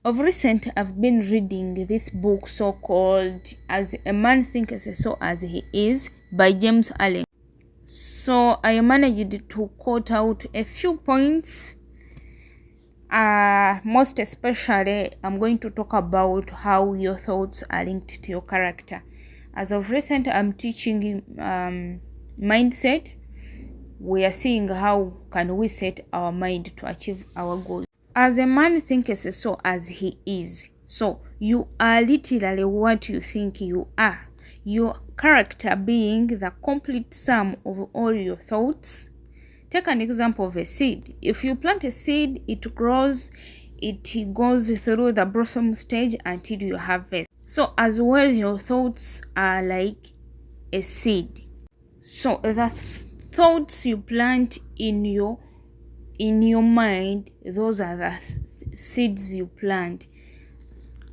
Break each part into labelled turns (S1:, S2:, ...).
S1: Of recent, I've been reading this book so-called As a Man Thinketh, So As He Is by James Allen. So I managed to quote out a few points. Most especially, I'm going to talk about how your thoughts are linked to your character. As of recent, I'm teaching mindset. We are seeing how can we set our mind to achieve our goals. As a man thinketh, so as he is. So you are literally what you think you are. Your character being the complete sum of all your thoughts. Take an example of a seed. If you plant a seed, it grows, it goes through the blossom stage until you harvest. So as well, your thoughts are like a seed. So the thoughts you plant in your mind, those are the seeds you plant.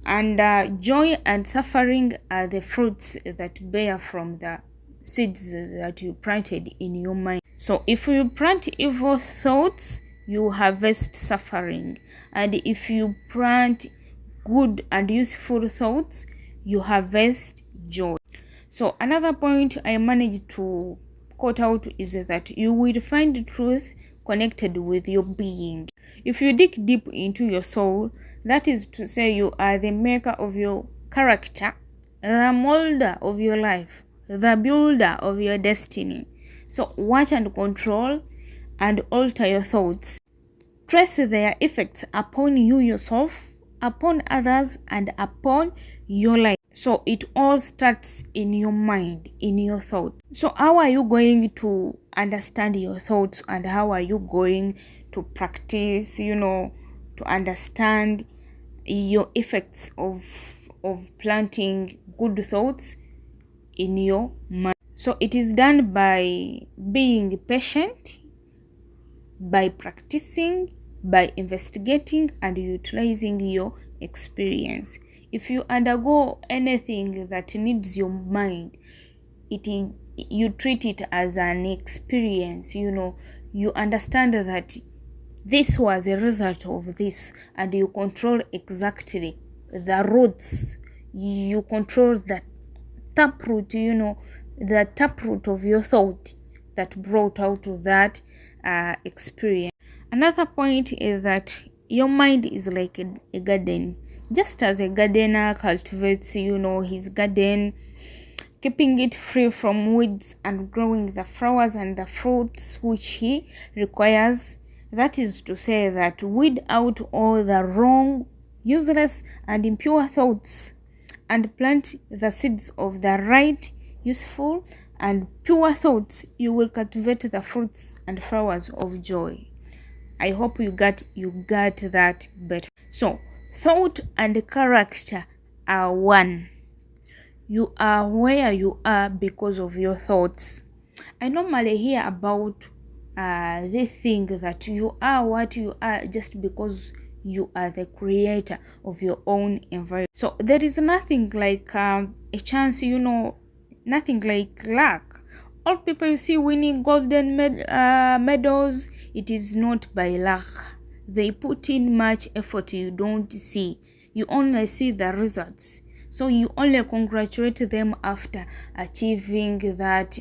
S1: And joy and suffering are the fruits that bear from the seeds that you planted in your mind. So if you plant evil thoughts, you harvest suffering. And if you plant good and useful thoughts, you harvest joy. So another point I managed to quote out is that you will find truth connected with your being. If you dig deep into your soul, that is to say you are the maker of your character, the molder of your life, the builder of your destiny. So watch and control and alter your thoughts. Trace their effects upon you yourself, upon others, and upon your life. So it all starts in your mind, in your thoughts. So how are you going to understand your thoughts, and how are you going to practice, to understand your effects of planting good thoughts in your mind? So it is done by being patient, by practicing, by investigating and utilizing your experience. If you undergo anything that needs your mind, you treat it as an experience. You understand that this was a result of this, and you control exactly the roots. You control the taproot, the taproot of your thought that brought out that experience. Another point is that your mind is like a garden. Just as a gardener cultivates, his garden, keeping it free from weeds and growing the flowers and the fruits which he requires. That is to say that weed out all the wrong, useless and impure thoughts and plant the seeds of the right, useful and pure thoughts. You will cultivate the fruits and flowers of joy. I hope you got that better. So thought and character are one. You are where you are because of your thoughts. I normally hear about the thing that you are what you are just because you are the creator of your own environment. So there is nothing like a chance, nothing like luck. All people you see winning golden medals, it is not by luck. They put in much effort you don't see. You only see the results. So you only congratulate them after achieving that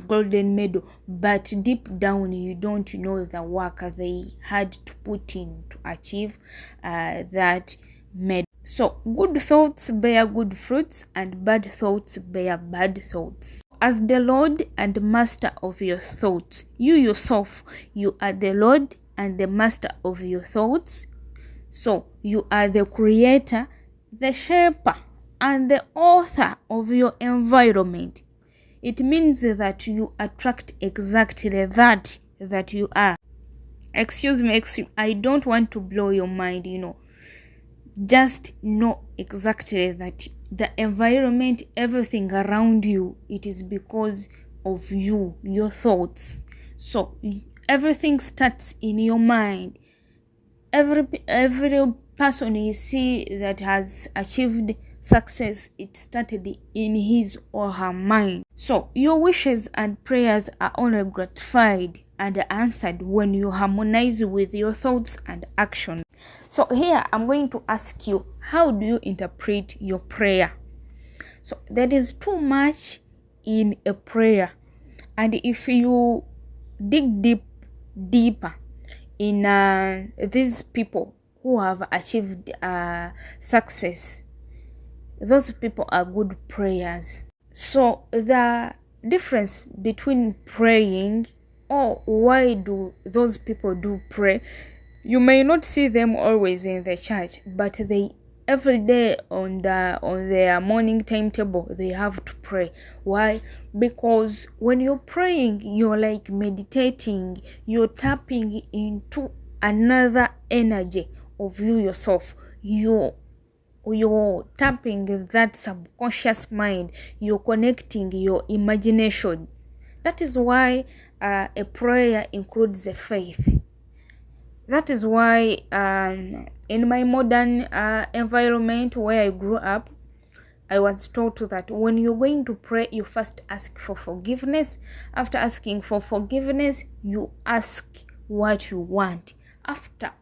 S1: golden medal. But deep down, you don't know the work they had to put in to achieve that medal. So good thoughts bear good fruits, and bad thoughts bear bad thoughts. As the Lord and Master of your thoughts, you yourself, you are the Lord and the Master of your thoughts. So you are the creator, the shaper, and the author of your environment. It means that you attract exactly that you are. Excuse me, I don't want to blow your mind, Just know exactly that the environment, everything around you, it is because of you, your thoughts. So everything starts in your mind. Every person you see that has achieved success, it started in his or her mind. So your wishes and prayers are only gratified and answered when you harmonize with your thoughts and actions. So here I'm going to ask you, how do you interpret your prayer? So there is too much in a prayer, and if you dig deeper in these people who have achieved success, those people are good prayers. So the difference between praying, or why do those people do pray, you may not see them always in the church, but they every day on their morning timetable they have to pray. Why? Because when you're praying, you're like meditating, you're tapping into another energy of you yourself. You're tapping that subconscious mind, you're connecting your imagination. That is why a prayer includes a faith. That is why in my modern environment where I grew up, I was taught that when you're going to pray, you first ask for forgiveness. After asking for forgiveness, you ask what you want. After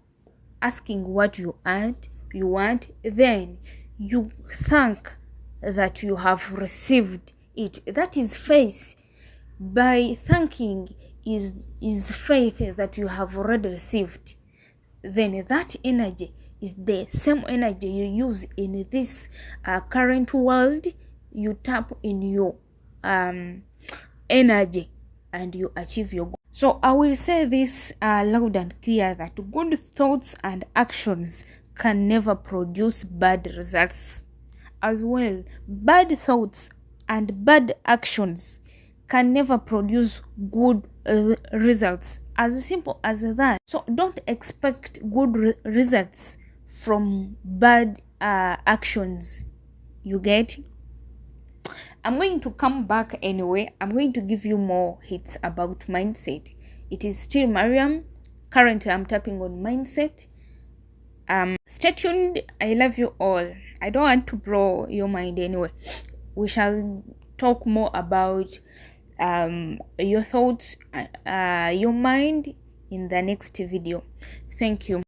S1: asking what you want, then you thank that you have received it. That is faith. By thanking is faith that you have already received. Then that energy is the same energy you use in this current world. You tap in your energy and you achieve your goal. So I will say this loud and clear, that good thoughts and actions can never produce bad results. As well, bad thoughts and bad actions can never produce good results. As simple as that. So don't expect good results from bad actions. You get? I'm going to come back anyway. I'm going to give you more hits about mindset. It is still Mariam. Currently, I'm tapping on mindset. Stay tuned. I love you all. I don't want to blow your mind anyway. We shall talk more about your thoughts, your mind in the next video. Thank you.